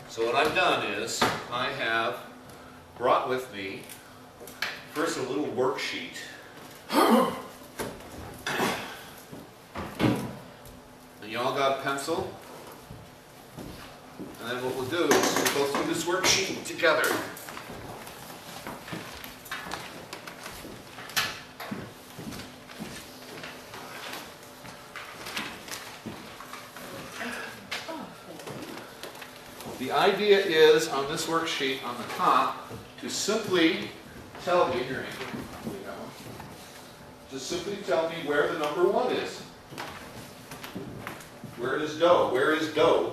So what I've done is I have brought with me first a little worksheet. And you all got a pencil? And then what we'll do is we'll go through this worksheet together. The idea is on this worksheet on the top to simply tell me, here, just simply tell me where the number 1 is. Where is dough? Where is dough?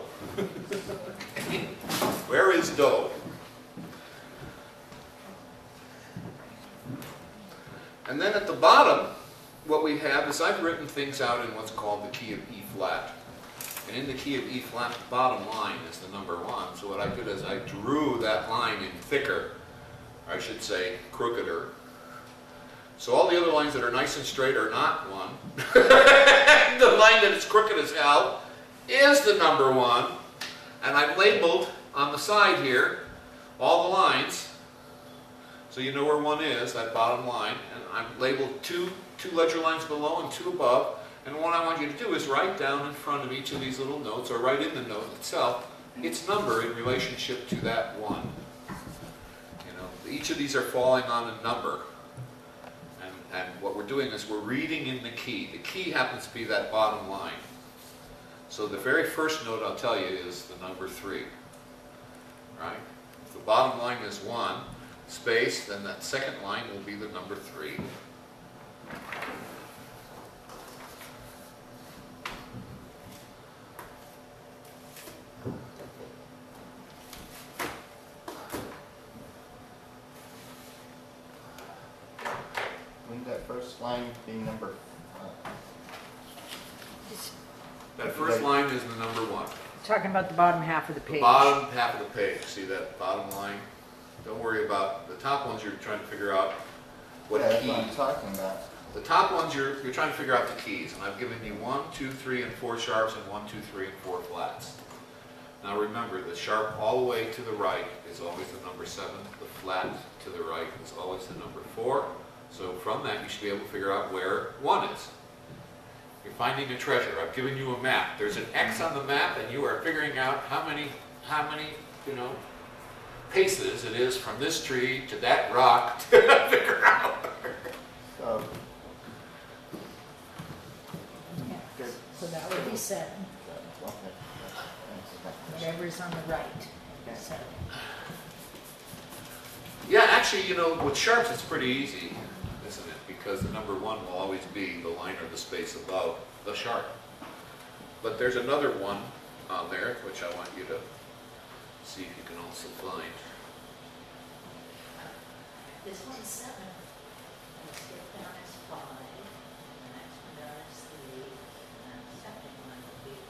Where is dough? And then at the bottom, what we have is I've written things out in what's called the key of E flat. And in the key of E flat, the bottom line is the number 1. So what I did is I drew that line in thicker, or I should say crookeder. So all the other lines that are nice and straight are not 1. The line that is crooked as hell is the number 1. And I've labeled on the side here all the lines. So you know where 1 is, that bottom line. And I've labeled two ledger lines below and 2 above. And what I want you to do is write down in front of each of these little notes, or write in the note itself, its number in relationship to that 1. You know, each of these are falling on a number. And what we're doing is we're reading in the key. The key happens to be that bottom line. So the very first note I'll tell you is the number 3. Right? If the bottom line is 1, space, then that second line will be the number 3. Wouldn't that first line be number? That first line is the number 1. Talking about the bottom half of the The page. bottom half of the page. See that bottom line? Don't worry about the top ones. You're trying to figure out what Yeah, that's key. what I'm talking about. The top ones you're trying to figure out the keys, and I've given you 1, 2, 3, and 4 sharps, and 1, 2, 3, and 4 flats. Now remember, the sharp all the way to the right is always the number 7. The flat to the right is always the number 4. So from that, you should be able to figure out where 1 is. You're finding a treasure. I've given you a map. There's an X on the map, and you are figuring out how many, paces it is from this tree to that rock to figure out. So, Yeah. good. So that would be 7. Okay. Whatever's on the right. Okay. 7. Yeah, actually, with sharps it's pretty easy, isn't it? Because the number 1 will always be the line or the space above the sharp. But there's another one on there, which I want you to see if you can also find. This one's 7. Let's get down as 5. The next one down is 3. And the second one will be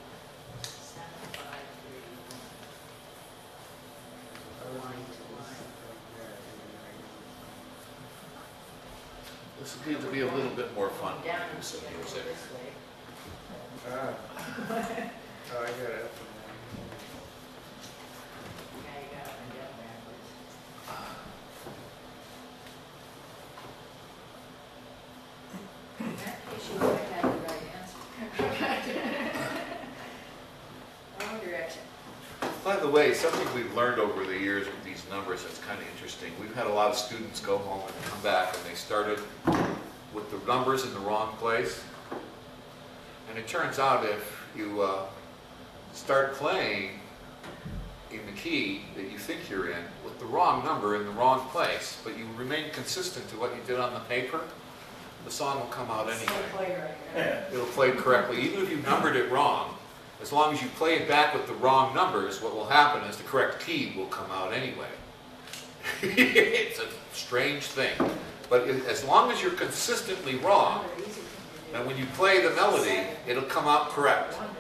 7, 5, 3, 1. Line to line. This will be a little bit more fun. Down Do and some go music. this way. Oh, I got it. Yeah, you got it and down backwards. In that case, you would have had the right answer. Wrong direction. By the way, something we've learned over the years with these numbers that's kind of interesting. We've had a lot of students go home and come back, and they started with the numbers in the wrong place. And it turns out if you start playing in the key that you think you're in with the wrong number in the wrong place, but you remain consistent to what you did on the paper, the song will come out Still anyway. play right there. It'll play correctly, even if you numbered it wrong. As long as you play it back with the wrong numbers, what will happen is the correct key will come out anyway. It's a strange thing. But as long as you're consistently wrong, Another easy thing to do. and when you play the melody, it'll come out correct. One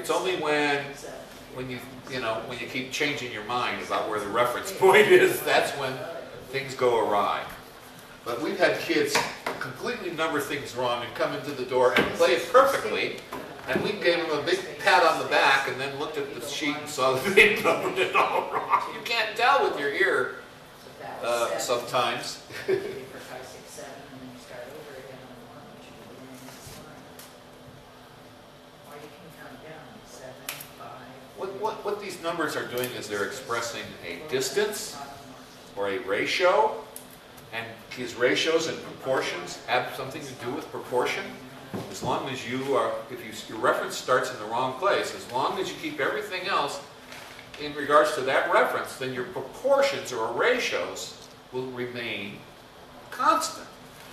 is only one It's only when seven. you keep changing your mind about where the reference point is, that's when things go awry. But we've had kids completely number things wrong and come into the door and play it perfectly, And we gave him a big pat on the back and then looked at the sheet and saw that they numbered it all wrong. You can't tell with your ear So that was seven. sometimes. 3, 4, 5, 6, 7, and then you start over again on the 1, which would be the next line. Or you can count down, 7, 5. What these numbers are doing is they're expressing a distance or a ratio, and these ratios and proportions have something to do with proportion. As long as you are, if your reference starts in the wrong place, as long as you keep everything else in regards to that reference, then your proportions or ratios will remain constant.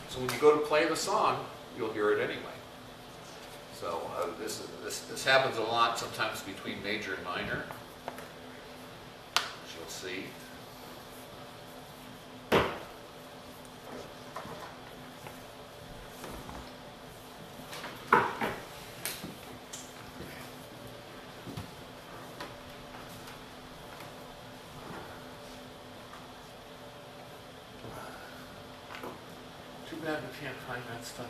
So when you go to play the song, you'll hear it anyway. So this happens a lot sometimes between major and minor, as you'll see. Too bad we can't find that stuff.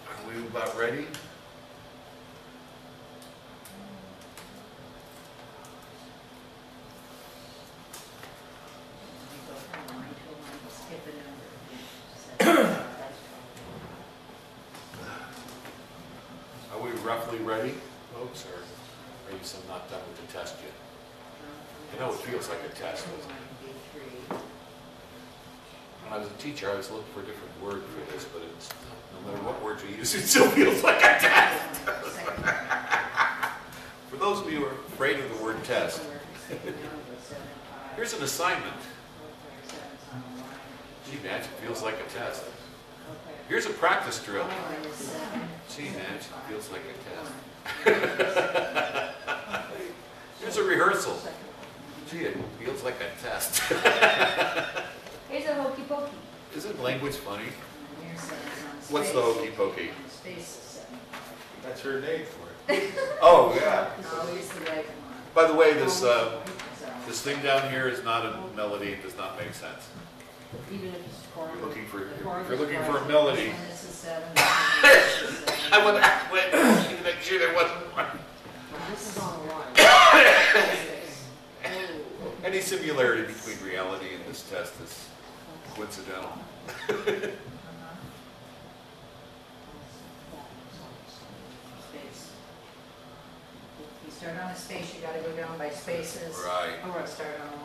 Are we about ready? Are we roughly ready, folks, or maybe some not done with the test yet? I know it feels like a test, doesn't it? When I was a teacher, I always looked for a different word for this, but it's no matter what word you use, it still feels like a test. For those of you who are afraid of the word test, here's an assignment. Gee, Natch, it feels like a test. Here's a practice drill. See, Natch, it feels like a test. Here's a rehearsal. Gee, it feels like a test. Here's a hokey pokey. Isn't language funny? What's the hokey pokey? That's her name for it. Oh, yeah. Always the right one. By the way, this thing down here is not a melody. It does not make sense. Even if it's chord. If you're looking for a melody, This is 7. I went to make sure there wasn't one. This is on the line. Any similarity between reality and this test is coincidental. Space. If you start on a space, you gotta go down by spaces. Right. Or start on a